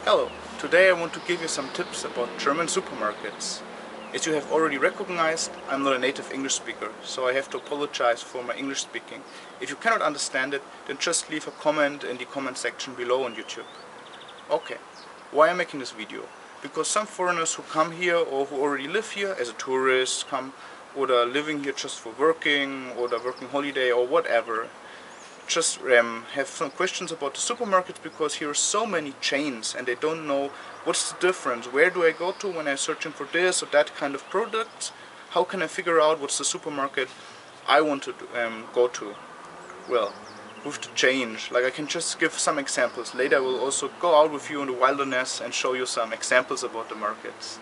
Hello, today I want to give you some tips about German supermarkets. As you have already recognized, I'm not a native English speaker, so I have to apologize for my English speaking. If you cannot understand it, then just leave a comment in the comment section below on YouTube. Okay, why I'm making this video? Because some foreigners who come here or who already live here as a tourist come, or they're living here just for working, or they're working holiday or whatever, just have some questions about the supermarkets, because here are so many chains and they don't know what's the difference. Where do I go to when I'm searching for this or that kind of products? How can I figure out what's the supermarket I want to go to? Well, with the change, like I can just give some examples. Later I will also go out with you in the wilderness and show you some examples about the markets.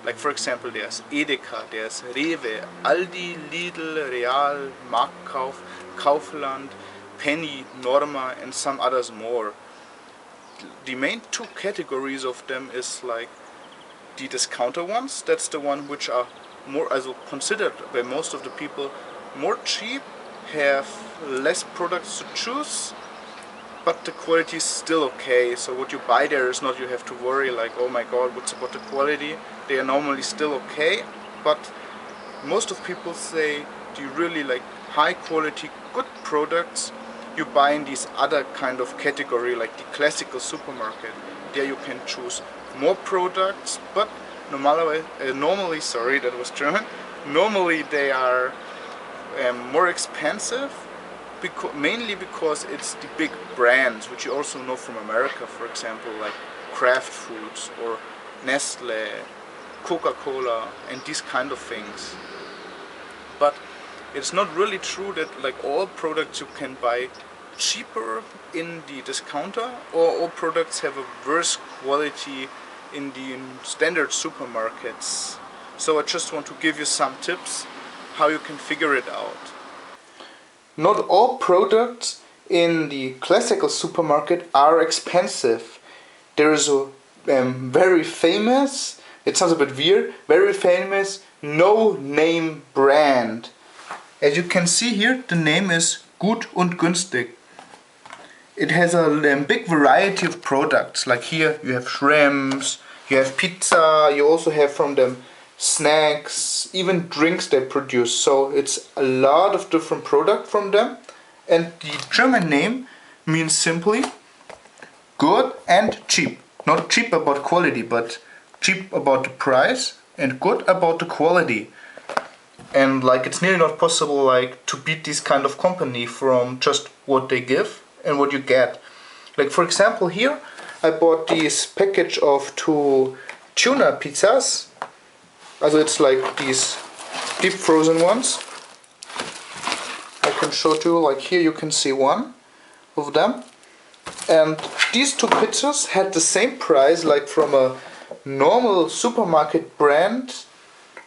Like for example, there's Edeka, there's Rewe, Aldi, Lidl, Real, Marktkauf, Kaufland, Penny, Norma and some others more. The main two categories of them is like the discounter ones. That's the one which are more also considered by most of the people more cheap, have less products to choose, but the quality is still okay. So what you buy there is not you have to worry like, oh my god, what's about the quality. They are normally still okay, but most of people say do you really like high quality good products you buy in this other kind of category, like the classical supermarket. There you can choose more products, but normally, sorry, that was German. Normally they are more expensive, mainly because it's the big brands, which you also know from America, for example, like Kraft Foods or Nestle, Coca-Cola, and these kind of things. But it's not really true that like all products you can buy cheaper in the discounter, or all products have a worse quality in the standard supermarkets. So I just want to give you some tips how you can figure it out. Not all products in the classical supermarket are expensive. There is a very famous, it sounds a bit weird, very famous no-name brand. As you can see here, the name is Gut und Günstig. It has a big variety of products, like here you have shrimps, you have pizza, you also have from them snacks, even drinks they produce. So it's a lot of different products from them, and the German name means simply good and cheap. Not cheap about quality, but cheap about the price and good about the quality. And like it's nearly not possible like to beat this kind of company from just what they give and what you get. Like for example, here I bought this package of 2 tuna pizzas. Also it's like these deep frozen ones. I can show you, like here you can see one of them. And these 2 pizzas had the same price like from a normal supermarket brand,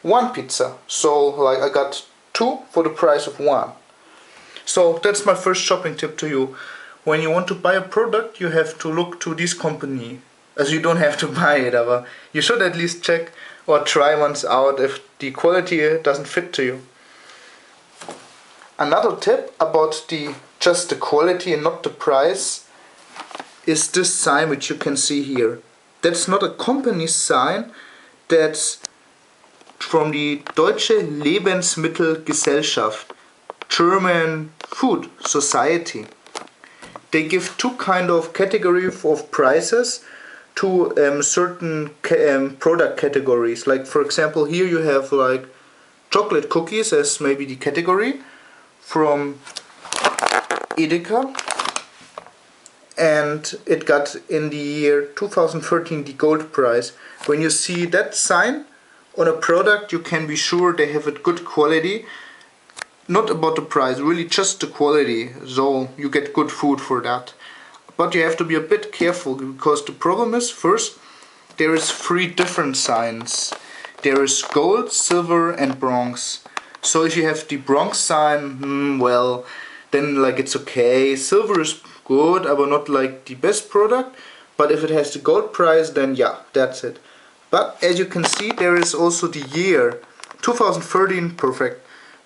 1 pizza. So like I got 2 for the price of 1. So that's my first shopping tip to you. When you want to buy a product, you have to look to this company. As you don't have to buy it, but you should at least check or try once out if the quality doesn't fit to you. Another tip about just the quality and not the price is this sign which you can see here. That's not a company sign, that's from the Deutsche Lebensmittelgesellschaft, German Food Society. They give 2 kind of category of prices to certain product categories. Like for example, here you have like chocolate cookies as maybe the category from Edeka, and it got in the year 2013 the gold prize. When you see that sign on a product, you can be sure they have a good quality. Not about the price, really just the quality, so you get good food for that. But you have to be a bit careful, because the problem is, first, there is 3 different signs. There is gold, silver and bronze. So if you have the bronze sign, well, then like it's okay. Silver is good, but not like the best product. But if it has the gold prize, then yeah, that's it. But as you can see, there is also the year 2013, perfect.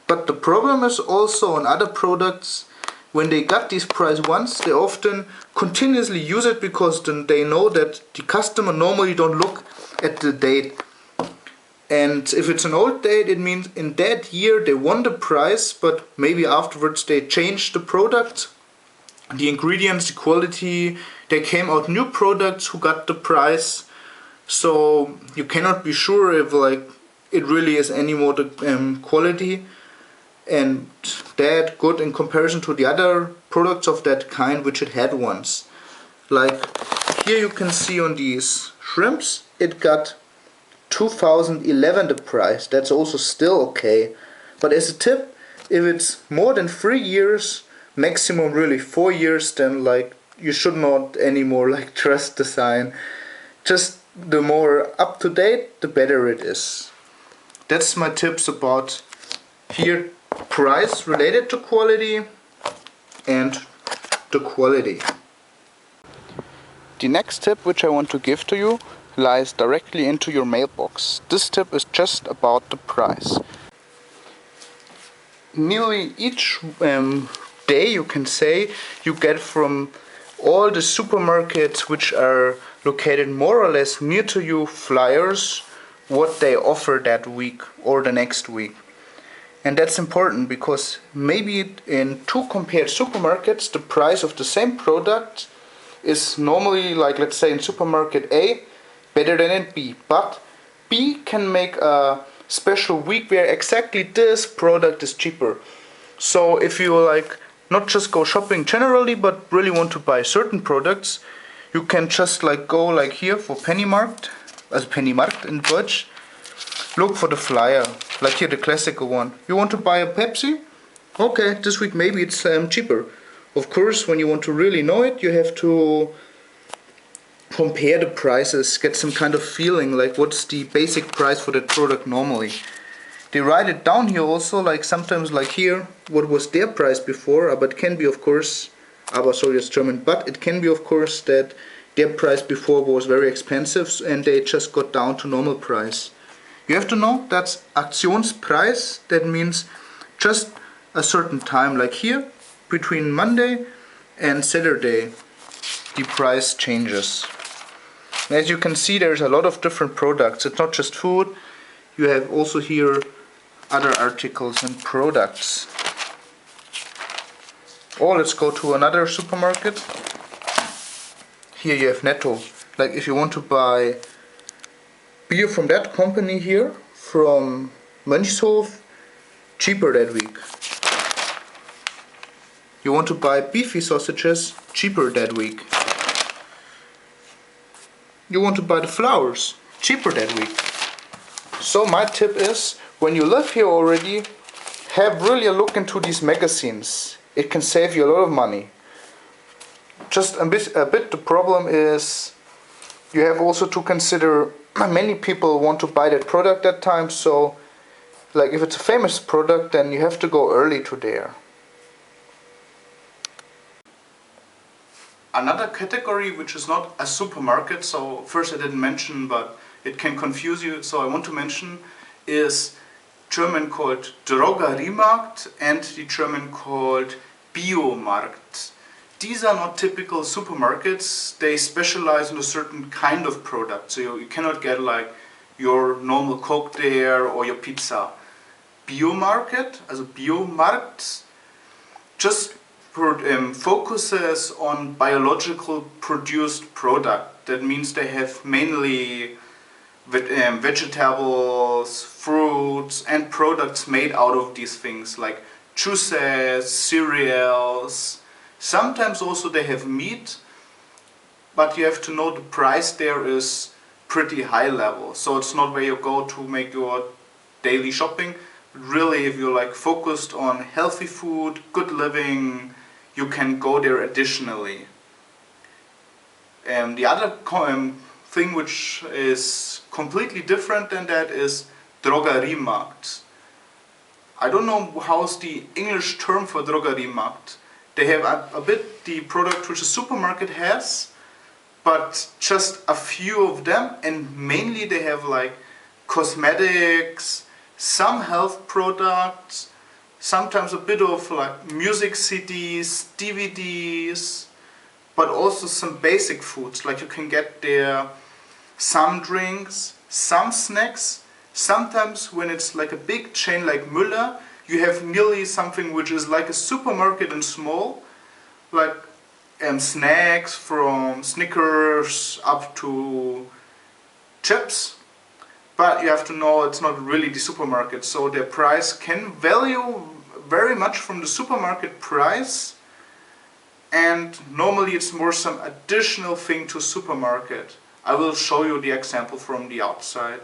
But the problem is also on other products, when they got this price once, they often continuously use it because then they know that the customer normally don't look at the date. And if it's an old date, it means in that year they won the prize, but maybe afterwards they changed the product, the ingredients, the quality, there came out new products who got the prize. So you cannot be sure if like it really is any more the quality and that good in comparison to the other products of that kind which it had once. Like here you can see on these shrimps, it got 2011 the price. That's also still okay. But as a tip, if it's more than 3 years, maximum really 4 years, then like you should not anymore like trust the sign. Just the more up to date, the better it is. That's my tips about here, price related to quality and the quality. The next tip which I want to give to you lies directly into your mailbox. This tip is just about the price. Nearly each day, you can say, you get from all the supermarkets which are located more or less near to you flyers what they offer that week or the next week. And that's important because maybe in two compared supermarkets the price of the same product is normally, like let's say in supermarket A, better than in B, but B can make a special week where exactly this product is cheaper. So if you like not just go shopping generally but really want to buy certain products, you can just like go like here for Pennymarkt, as Pennymarkt in Deutsch, look for the flyer, like here the classical one. You want to buy a Pepsi? Okay, this week maybe it's cheaper. Of course, when you want to really know it, you have to compare the prices, get some kind of feeling like what's the basic price for that product normally. They write it down here also, like sometimes like here, what was their price before, but it can be of course, aber sorry it's German, but it can be of course that their price before was very expensive and they just got down to normal price. You have to know that's Aktionspreis, that means just a certain time, like here, between Monday and Saturday, the price changes. As you can see, there's a lot of different products. It's not just food. You have also here other articles and products. Or let's go to another supermarket. Here you have Netto. Like if you want to buy beer from that company here, from Mönchshof, cheaper that week. You want to buy beefy sausages, cheaper that week. You want to buy the flowers, cheaper that week. So my tip is, when you live here already, have really a look into these magazines. It can save you a lot of money. Just a bit the problem is, you have also to consider many people want to buy that product that time, so like if it's a famous product, then you have to go early to there. Another category which is not a supermarket, so first I didn't mention but it can confuse you, so I want to mention, is German called Drogeriemarkt and the German called Biomarkt. These are not typical supermarkets, they specialize in a certain kind of product, so you cannot get like your normal Coke there or your pizza. Biomarket, also Biomarkt, just focuses on biological produced product. That means they have mainly vegetables, fruits and products made out of these things like juices, cereals. Sometimes also they have meat, but you have to know the price there is pretty high level. So it's not where you go to make your daily shopping. Really, if you're like focused on healthy food, good living, you can go there additionally. The other thing which is completely different than that is Drogeriemarkt. I don't know how's the English term for Drogeriemarkt. They have a bit the product which a supermarket has, but just a few of them, and mainly they have like cosmetics, some health products, sometimes a bit of like music CDs, DVDs, but also some basic foods. Like you can get there some drinks, some snacks. Sometimes when it's like a big chain like Müller, you have nearly something which is like a supermarket in small, like snacks from Snickers up to chips. But you have to know it's not really the supermarket, so their price can vary very much from the supermarket price, and normally it's more some additional thing to supermarket. I will show you the example from the outside.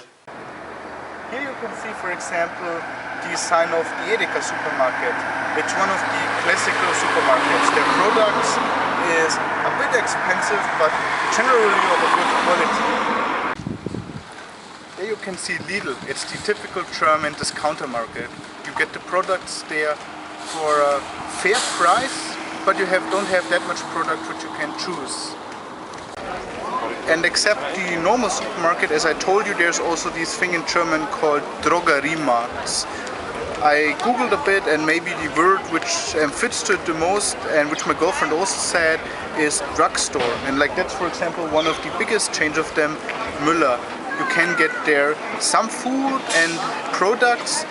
Here you can see, for example, the sign of the Edeka supermarket. It's one of the classical supermarkets. Their products is a bit expensive, but generally of a good quality. There you can see Lidl. It's the typical German discounter market. You get the products there for a fair price, but you don't have that much product which you can choose. And except the normal supermarket, as I told you, there's also this thing in German called Drogeriemarkt. I googled a bit, and maybe the word which fits to it the most, and which my girlfriend also said, is drugstore. And like that's, for example, one of the biggest chains of them, Müller. You can get there some food and products,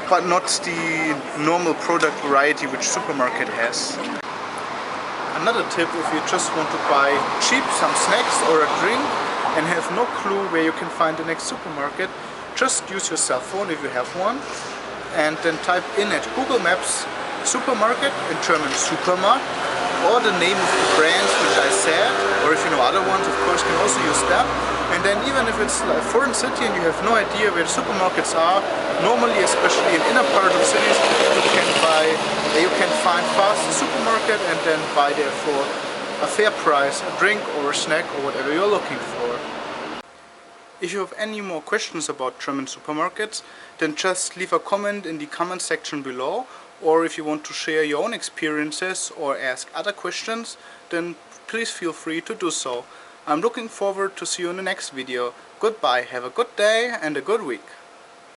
but not the normal product variety which supermarket has. Another tip, if you just want to buy cheap some snacks or a drink and have no clue where you can find the next supermarket, just use your cell phone if you have one, and then type in at Google Maps supermarket, in German Supermarkt, or the name of the brands which I said, or if you know other ones, of course, you can also use that. And then even if it's a foreign city and you have no idea where the supermarkets are, normally, especially in inner part of cities, you can find fast a supermarket and then buy there for a fair price a drink or a snack or whatever you're looking for. If you have any more questions about German supermarkets, then just leave a comment in the comment section below, or if you want to share your own experiences or ask other questions, then please feel free to do so. I'm looking forward to see you in the next video. Goodbye, have a good day and a good week.